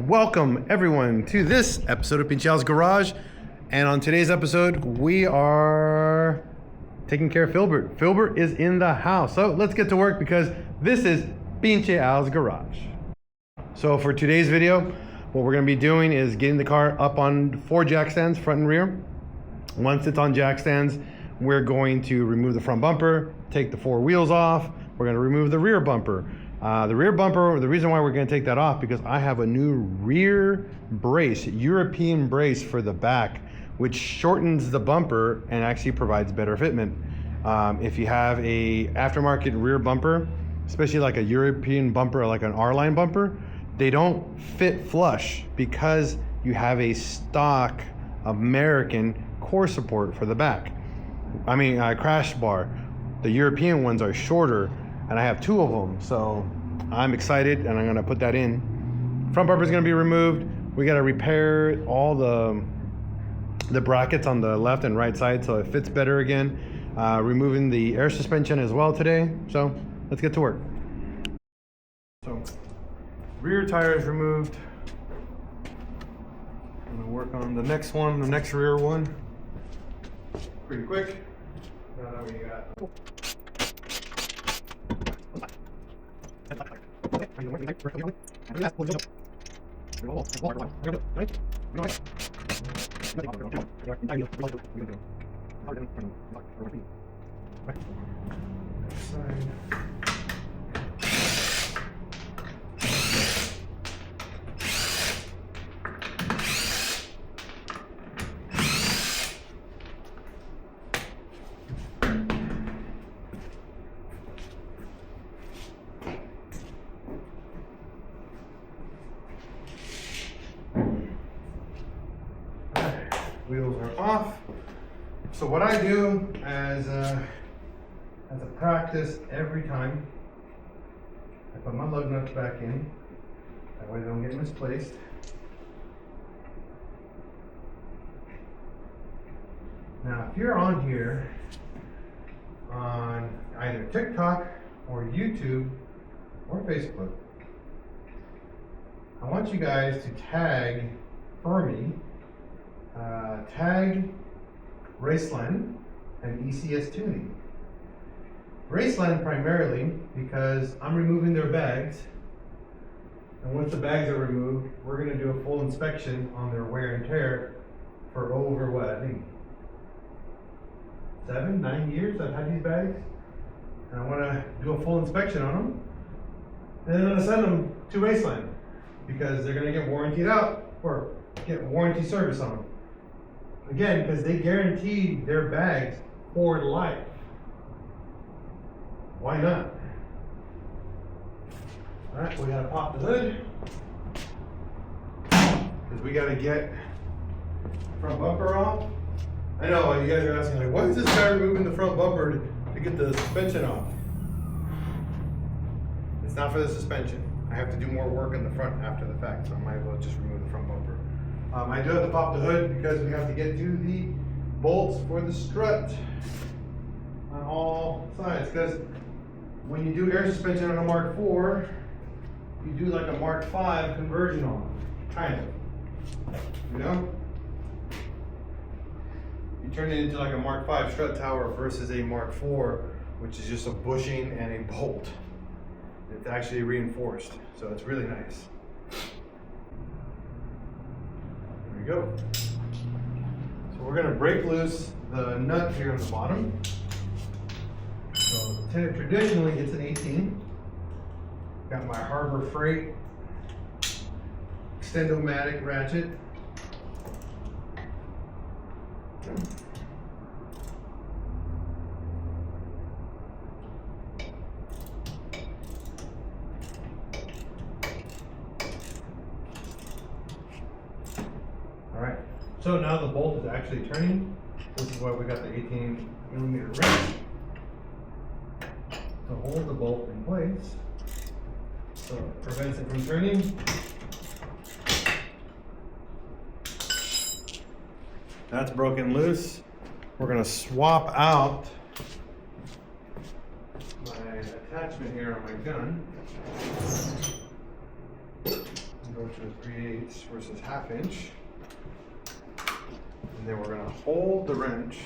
Welcome everyone to this episode of PincheAls Garage, and on today's episode we are taking care of Filbert. Filbert is in the house, so let's get to work because this is PincheAls Garage. So for today's video, what we're going to be doing is getting the car up on 4 jack stands, front and rear. Once it's on jack stands, we're going to remove the front bumper, take the 4 wheels off. We're going to remove the rear bumper. The rear bumper, the reason why we're going to take that off because I have a new rear brace, European brace for the back, which shortens the bumper and actually provides better fitment. If you have a aftermarket rear bumper, especially like a European bumper, like an R-line bumper, they don't fit flush because you have a stock American core support for the back. I mean, crash bar. The European ones are shorter, and I have 2 of them, so I'm excited and I'm going to put that in. Front bumper is going to be removed. We got to repair all the brackets on the left and right side so it fits better again. Removing the air suspension as well today, so let's get to work. So rear tire is removed. I'm going to work on the next one, the next rear one, pretty quick. Now that we got wheels are off. So what I do as a practice every time, I put my lug nuts back in. That way they don't get misplaced. Now, if you're on here on either TikTok or YouTube or Facebook, I want you guys to tag for me. Tag RACELAND and ECS Tuning. RACELAND primarily because I'm removing their bags, and once the bags are removed, we're going to do a full inspection on their wear and tear for over what, I think 7-9 years I've had these bags, and I want to do a full inspection on them, and then I'm going to send them to RACELAND because they're going to get warrantied out or get warranty service on them. Again, because they guarantee their bags for life. Why not? All right, we gotta pop the hood because we gotta get front bumper off. I know you guys are asking, like, why is this guy removing the front bumper to get the suspension off? It's not for the suspension. I have to do more work in the front after the fact, so I might as well just remove the front bumper. I do have to pop the hood because we have to get to the bolts for the strut on all sides. Because when you do air suspension on a Mark IV, you do like a Mark V conversion on it, kind of. You know? You turn it into like a Mark V strut tower versus a Mark IV, which is just a bushing and a bolt. It's actually reinforced, so it's really nice. Go. So we're going to break loose the nut here on the bottom. So traditionally it's an 18. Got my Harbor Freight Extend-O-Matic ratchet. So now the bolt is actually turning. This is why we got the 18mm wrench to hold the bolt in place. So it prevents it from turning. That's broken loose. We're gonna swap out my attachment here on my gun. Go to a 3/8 versus 1/2 inch. And then we're gonna hold the wrench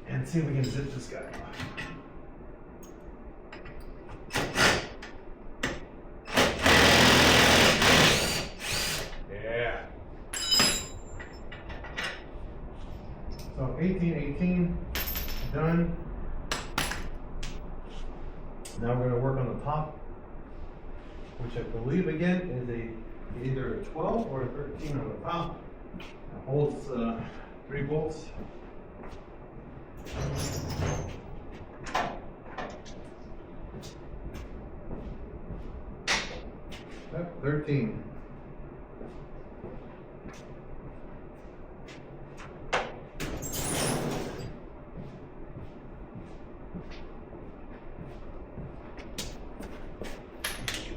and see if we can zip this guy off. Yeah. So 18/18 done. Now we're gonna work on the top, which I believe again is either a 12 or a 13 on the top. It holds 3 bolts. Yep, 13.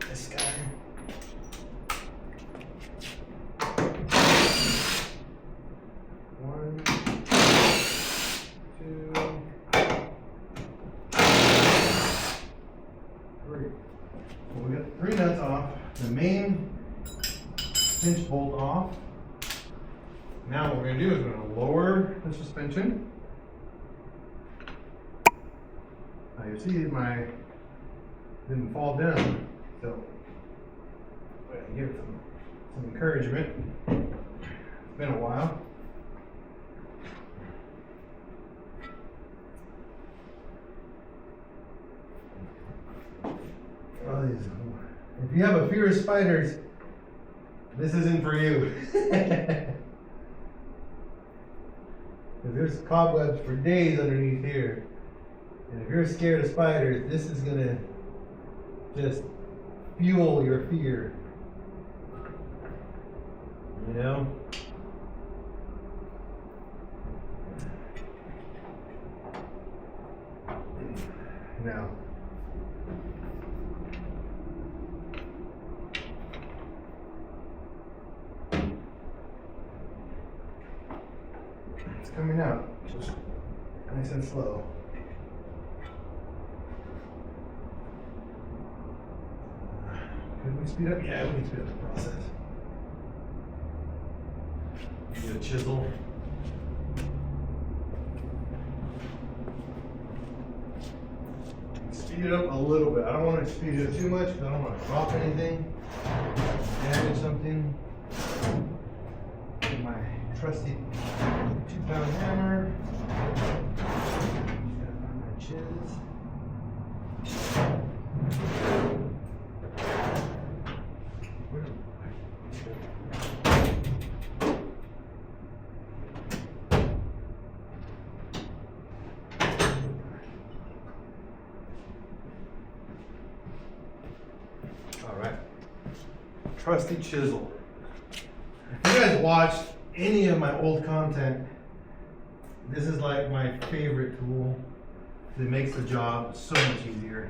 This guy. One, two, three. So we got 3 nuts off. The main pinch bolt off. Now what we're going to do is we're going to lower the suspension. Now you see my didn't fall down, so I'm going to give it some encouragement. It's been a while. Oh, if you have a fear of spiders, this isn't for you. There's cobwebs for days underneath here. And if you're scared of spiders, this is gonna just fuel your fear. You know? Now, it's coming out just nice and slow. Can we speed up? Yeah, we can speed up the process. Get a chisel. Speed it up a little bit. I don't want to speed it up too much because I don't want to drop anything, damage something. Get my trusty 2-pound hammer. Just gotta find my chiz. All right, trusty chisel. If you guys watched any of my old content, this is like my favorite tool. It makes the job so much easier.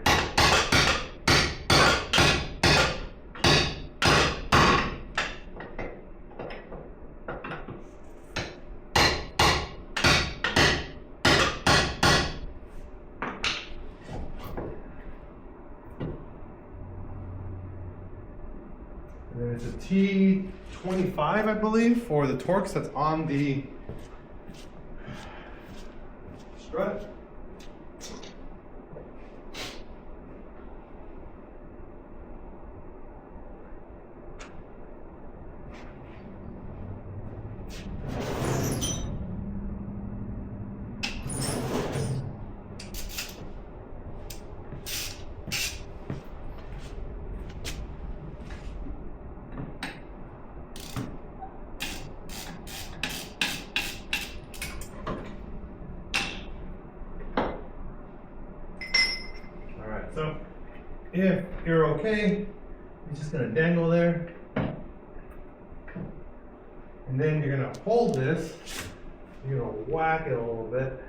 And then it's a T25, I believe, for the Torx that's on the strut. So if you're okay, you're just gonna dangle there. And then you're gonna hold this, you're gonna whack it a little bit.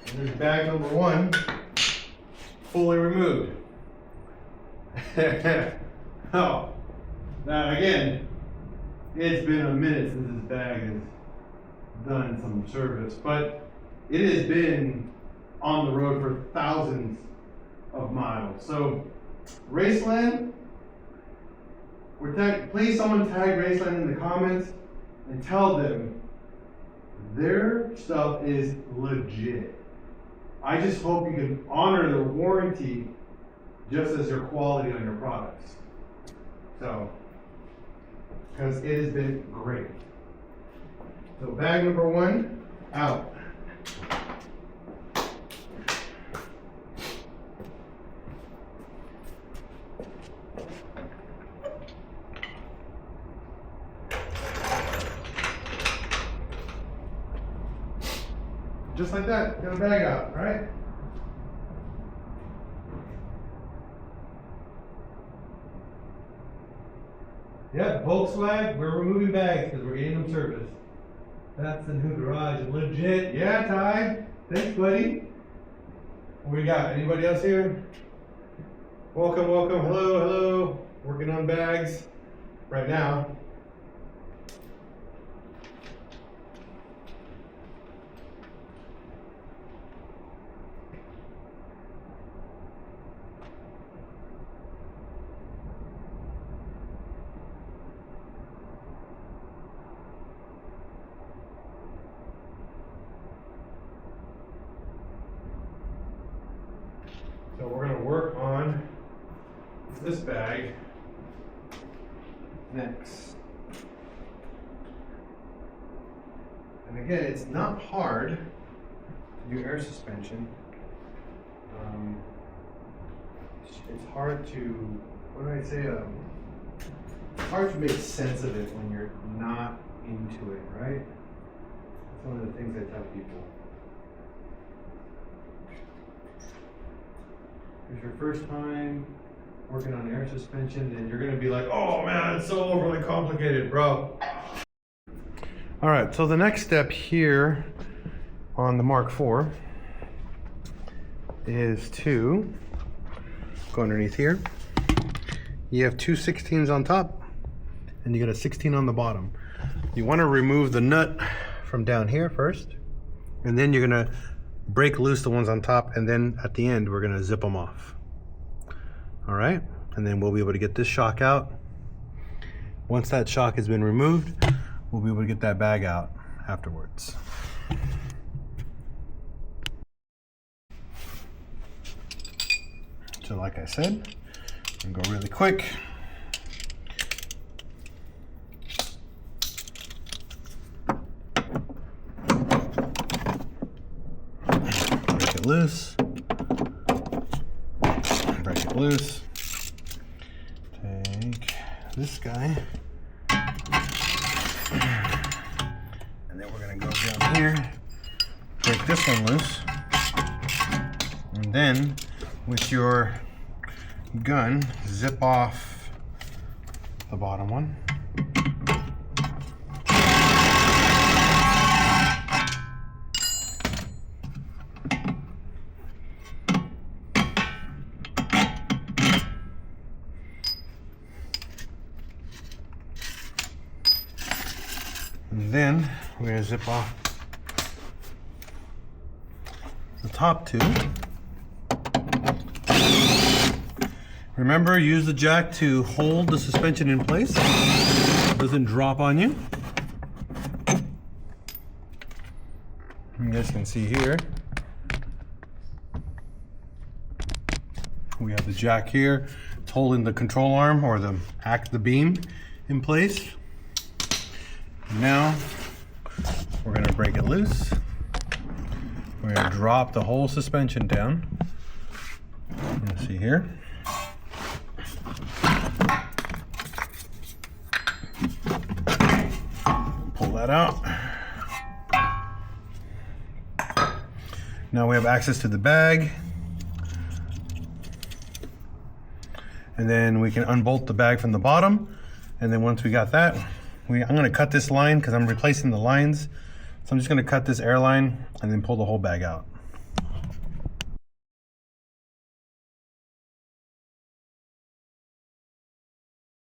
And there's bag number 1, fully removed. Oh, now again, it's been a minute since this bag has done some service, but it has been on the road for thousands of miles. So, RACELAND, please someone tag RACELAND in the comments and tell them their stuff is legit. I just hope you can honor their warranty just as their quality on your products. So, because it has been great. So bag number 1 out. Just like that, get a bag out, right? Yeah, Volkswagen, we're removing bags because we're getting them serviced. That's the new garage, legit. Yeah, Ty, thanks, buddy. What we got? Anybody else here? Welcome, welcome. Hello, hello. Working on bags right now. So we're going to work on this bag next. And again, it's not hard to do air suspension. It's hard to, what do I say? It's hard to make sense of it when you're not into it, right? That's one of the things I tell people. If it's your first time working on air suspension, then you're gonna be like, oh man, it's so overly complicated, bro. All right, so the next step here on the Mark IV is to go underneath here. You have 2 16s on top and you got a 16 on the bottom. You wanna remove the nut from down here first, and then you're gonna break loose the ones on top, and then at the end we're going to zip them off. All right, and then we'll be able to get this shock out. Once that shock has been removed, we'll be able to get that bag out afterwards. So like I said, I'm going to go really quick. Loose, break it loose, take this guy, and then we're going to go down here, break this one loose, and then with your gun, zip off the bottom one. And then we're going to zip off the top 2. Remember, use the jack to hold the suspension in place. It doesn't drop on you. You guys can see here, we have the jack here. It's holding the control arm or the beam in place. Now we're going to break it loose. We're going to drop the whole suspension down. You can see here. Pull that out. Now we have access to the bag. And then we can unbolt the bag from the bottom. And then once we got that, I'm gonna cut this line because I'm replacing the lines. So I'm just gonna cut this air line and then pull the whole bag out.